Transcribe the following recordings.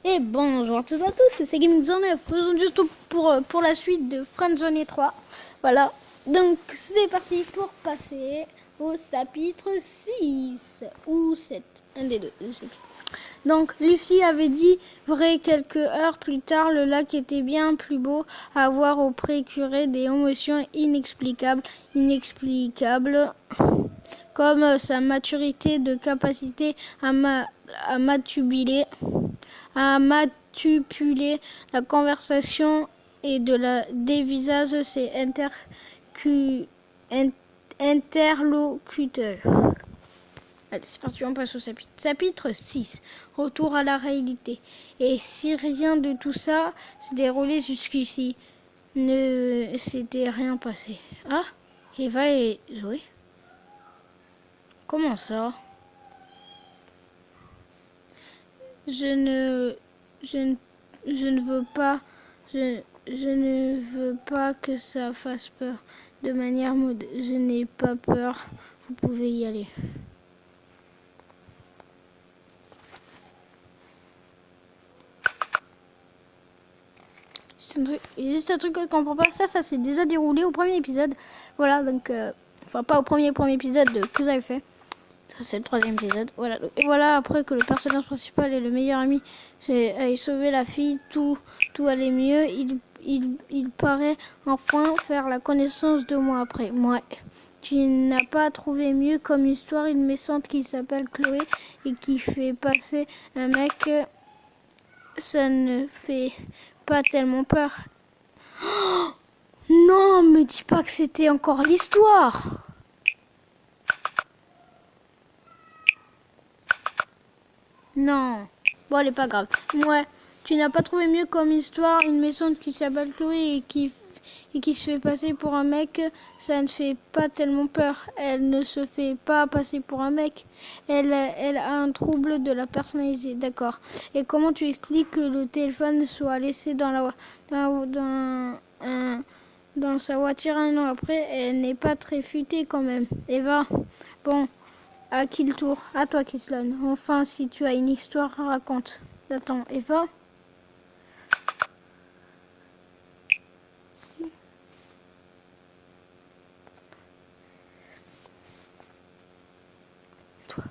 Et bonjour à toutes et à tous, c'est Gaming09. Aujourd'hui, je pour la suite de Friendzone 3. Voilà, donc c'est parti pour passer au chapitre 6 ou 7, un des deux, je sais plus. Donc, Lucie avait dit vrai quelques heures plus tard, le lac était bien plus beau à voir au pré-curé des émotions inexplicables, comme sa maturité de capacité à matubuler la conversation et des visages ses interlocuteurs. Allez, c'est parti, on passe au chapitre. Chapitre 6. Retour à la réalité. Et si rien de tout ça s'est déroulé jusqu'ici, ne s'était rien passé. Ah, Eva et Zoé? Comment ça? Je ne, je ne, je ne veux pas, je ne veux pas que ça fasse peur. De manière je n'ai pas peur. Vous pouvez y aller. Il y a juste un truc que je comprends pas. Ça s'est déjà déroulé au premier épisode. Voilà, donc, enfin pas au premier épisode que j'avais fait. Ça c'est le troisième épisode. Voilà. Et voilà, après que le personnage principal et le meilleur ami aient sauvé la fille, tout allait mieux. Il paraît enfin faire la connaissance de moi après. Moi, tu n'as pas trouvé mieux comme histoire une méchante qui s'appelle Chloé et qui fait passer un mec. Ça ne fait pas tellement peur. Oh non, me dis pas que c'était encore l'histoire. Non. Bon, elle est pas grave. Ouais, tu n'as pas trouvé mieux comme histoire une méchante qui s'appelle Chloé et qui se fait passer pour un mec. Ça ne fait pas tellement peur. Elle ne se fait pas passer pour un mec. Elle a un trouble de la personnalité. D'accord. Et comment tu expliques que le téléphone soit laissé dans sa voiture un an après? Elle n'est pas très futée quand même. Eva, bon. À qui le tour? À toi, Kislon. Enfin, si tu as une histoire, raconte. Attends, Eva? Toi.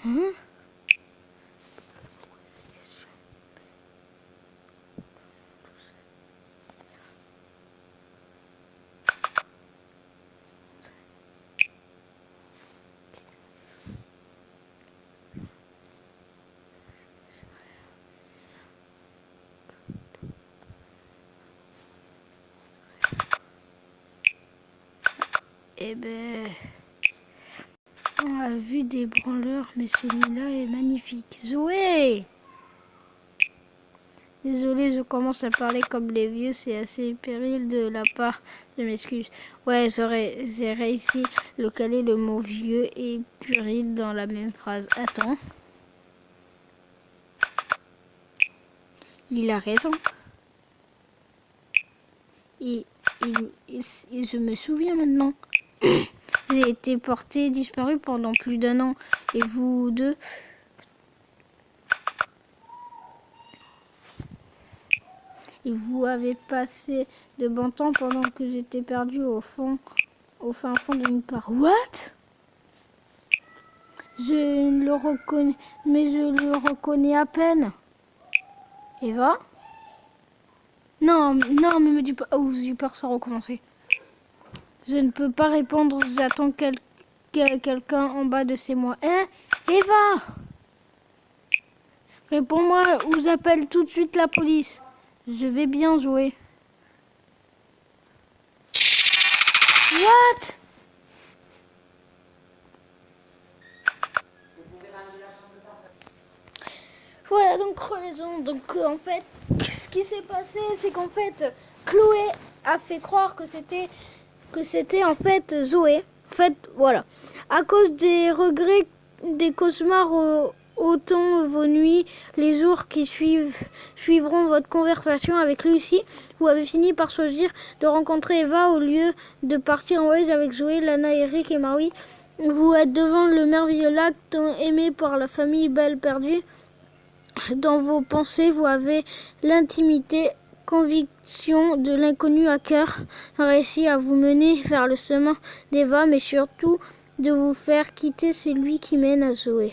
Hein? Eh ben... On a vu des branleurs, mais celui-là est magnifique. Zoé! Désolé, je commence à parler comme les vieux, c'est assez péril de la part, je m'excuse. Ouais, j'ai réussi à caler le mot vieux et puéril dans la même phrase. Attends. Il a raison. Et je me souviens maintenant. J'ai été porté disparu pendant plus d'un an. Et vous deux... Et vous avez passé de bon temps pendant que j'étais perdu au fin fond de nulle part. What? Je le reconnais, mais je le reconnais à peine. Eva? Non, mais me dis pas... Oh, j'ai peur que ça recommence. Je ne peux pas répondre, j'attends quelqu'un en bas de chez moi. Hein? Eva? Réponds-moi ou j'appelle tout de suite la police. Je vais bien jouer. What? Voilà, donc relaison. Donc en fait, ce qui s'est passé, c'est qu'en fait, Chloé a fait croire que c'était en fait Zoé. En fait, voilà. À cause des regrets, des cauchemars autant vos nuits, les jours qui suivront votre conversation avec Lucie, vous avez fini par choisir de rencontrer Eva au lieu de partir en voyage avec Zoé, Lana, Eric et Marie. Vous êtes devant le merveilleux lac tant aimé par la famille Belle Perdue. Dans vos pensées, vous avez l'intimité, conviction de l'inconnu à cœur, réussi à vous mener vers le chemin d'Eva, mais surtout de vous faire quitter celui qui mène à Zoé.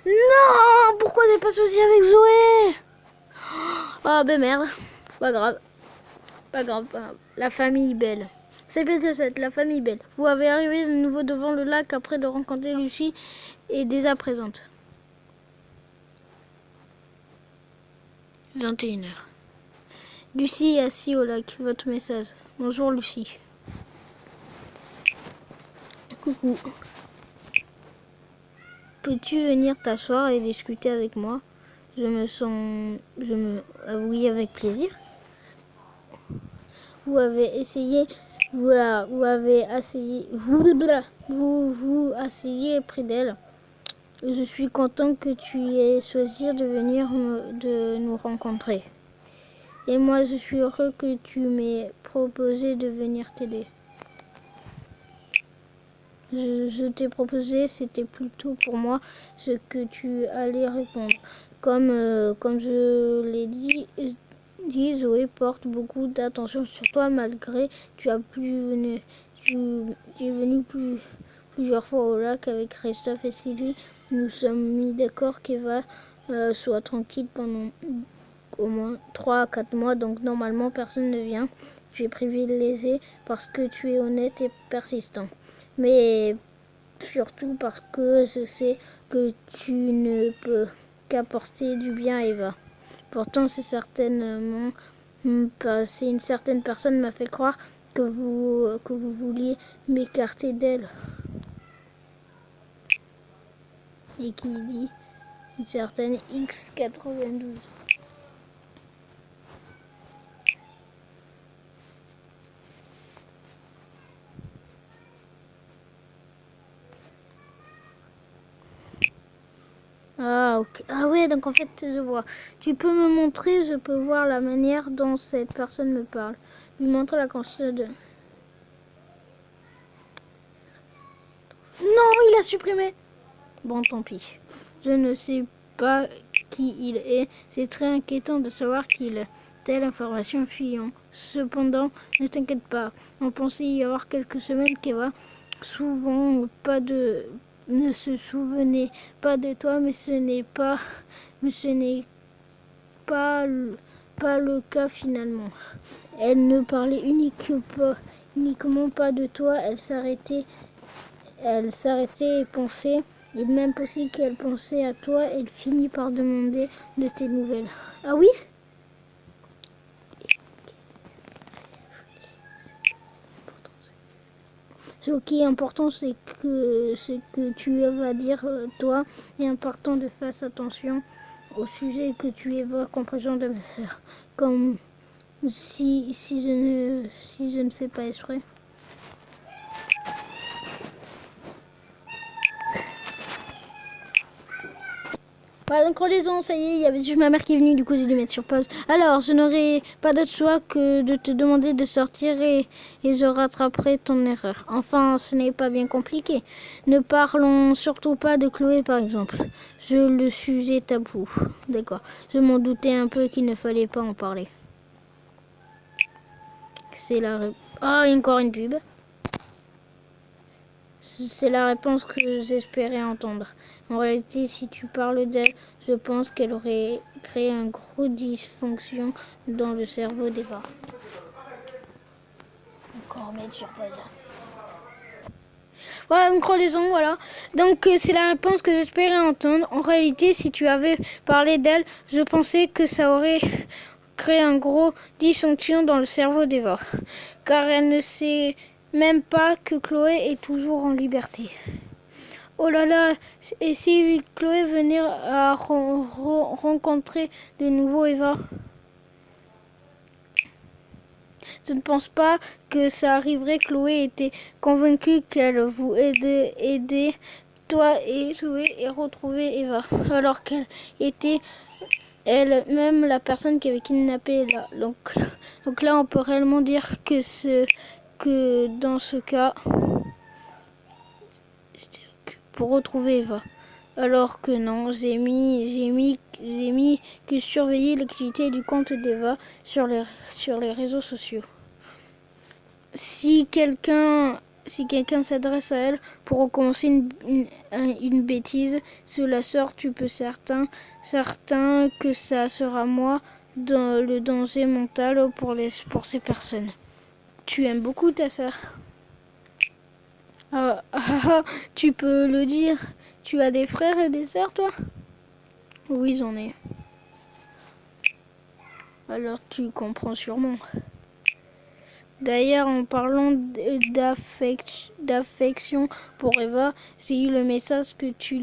Non, pourquoi j'ai pas choisi avec Zoé? Ah ben merde, pas grave, pas grave, pas grave. La famille belle. C'est peut-être cette, la famille belle. Vous avez arrivé de nouveau devant le lac après de rencontrer Lucie et déjà présente. 21h. Lucie est assise au lac. Votre message. Bonjour Lucie. Coucou. Peux-tu venir t'asseoir et discuter avec moi? Oui, avec plaisir. Vous avez essayé, vous asseyez près d'elle. Je suis content que tu aies choisi de venir de nous rencontrer. Et moi, je suis heureux que tu m'aies proposé de venir t'aider. Je t'ai proposé, c'était plutôt pour moi ce que tu allais répondre. Comme je l'ai dit, Zoé porte beaucoup d'attention sur toi malgré tu es venu plusieurs fois au lac avec Christophe et Sylvie. Nous sommes mis d'accord qu'Eva soit tranquille pendant au moins 3 à 4 mois, donc normalement personne ne vient. Tu es privilégié parce que tu es honnête et persistant. Mais surtout parce que je sais que tu ne peux qu'apporter du bien à Eva. Pourtant, une certaine personne m'a fait croire que vous vouliez m'écarter d'elle. Et qui dit une certaine X92. Ah, ok. Ah ouais, donc en fait, je vois. Tu peux me montrer, je peux voir la manière dont cette personne me parle. Lui montrer la console de... Non, il a supprimé. Bon, tant pis. Je ne sais pas qui il est. C'est très inquiétant de savoir qu'il a telle information fuyant. Cependant, ne t'inquiète pas. On pensait y avoir quelques semaines qu'Eva ne se souvenait pas de toi, mais ce n'est pas le cas finalement. Elle ne parlait uniquement pas de toi. Elle s'arrêtait et pensait. Il est même possible qu'elle pensait à toi et elle finit par demander de tes nouvelles. Ah oui? Ce qui est important, c'est que ce que tu vas dire, toi, est important de faire attention au sujet que tu évoques en présence de ma sœur. Comme si je ne fais pas exprès. Voilà, donc relaisons, ça y est, il y avait juste ma mère qui est venue, du coup j'ai dû mettre sur pause. Alors, je n'aurai pas d'autre choix que de te demander de sortir et je rattraperai ton erreur. Enfin, ce n'est pas bien compliqué. Ne parlons surtout pas de Chloé par exemple. Je le sujet tabou. D'accord. Je m'en doutais un peu qu'il ne fallait pas en parler. C'est la... Ah, encore une pub. C'est la réponse que j'espérais entendre. En réalité, si tu parles d'elle, je pense qu'elle aurait créé une grosse dysfonction dans le cerveau d'Eva. Encore mettre sur pause. Voilà, donc relaisons, voilà. Donc c'est la réponse que j'espérais entendre. En réalité, si tu avais parlé d'elle, je pensais que ça aurait créé un gros dysfonction dans le cerveau d'Eva. Car elle ne sait même pas que Chloé est toujours en liberté. Oh là là, et si Chloé venait à rencontrer de nouveau Eva? Je ne pense pas que ça arriverait. Chloé était convaincue qu'elle vous aider toi et Zoé et retrouver Eva, alors qu'elle était elle-même la personne qui avait kidnappé Ella. Donc là, on peut réellement dire que dans ce cas, pour retrouver Eva. Alors que non, j'ai mis que surveiller l'activité du compte d'Eva sur les réseaux sociaux. Si quelqu'un s'adresse à elle pour recommencer une bêtise, cela sort, tu peux certain que ça sera moi dans le danger mental pour ces personnes. Tu aimes beaucoup ta sœur. Tu peux le dire. Tu as des frères et des sœurs, toi? Oui, j'en ai. Alors tu comprends sûrement. D'ailleurs, en parlant d'affection pour Eva, j'ai eu le message que tu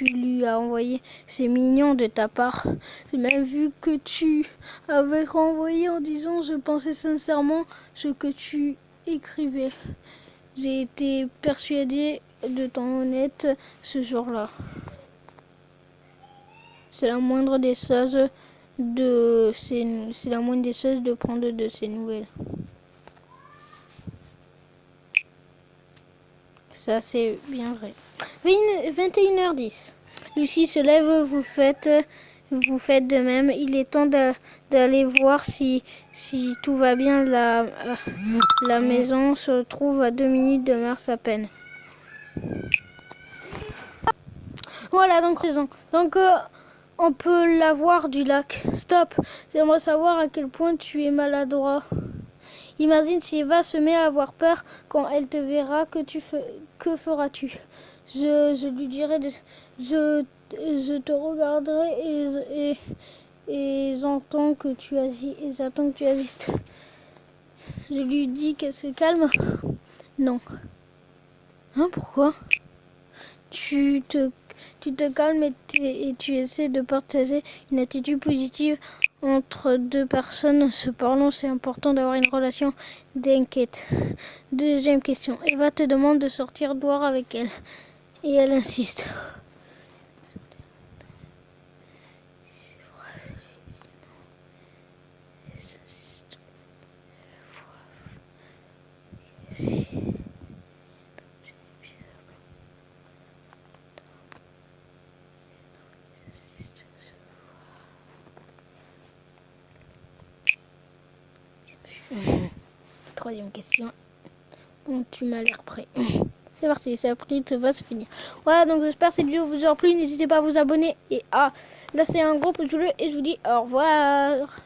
lui as envoyé. C'est mignon de ta part. J'ai même vu que tu avais renvoyé en disant « Je pensais sincèrement ce que tu écrivais ». J'ai été persuadée de ton honnête ce jour-là. C'est la moindre des choses de prendre de ces nouvelles. Ça, c'est bien vrai. 21h10. Lucie se lève, vous faites de même. Il est temps d'aller voir si tout va bien. La maison se trouve à 2 minutes de marche à peine. Voilà, donc raison. Donc, on peut la voir du lac. Stop. J'aimerais savoir à quel point tu es maladroit. Imagine si Eva se met à avoir peur quand elle te verra, que feras-tu? Je lui dirai, je te regarderai et j'entends que tu agis. Je lui dis qu'elle se calme. Non. Hein, pourquoi? Tu te calmes et tu essaies de partager une attitude positive entre deux personnes se parlant. C'est important d'avoir une relation d'enquête. Deuxième question. Eva te demande de sortir dehors avec elle. Et elle insiste. Troisième question. Bon, tu m'as l'air prêt. C'est parti, ça va se finir. Voilà, donc j'espère que cette vidéo vous aura plu. N'hésitez pas à vous abonner et à laisser un gros pouce bleu. Et je vous dis au revoir.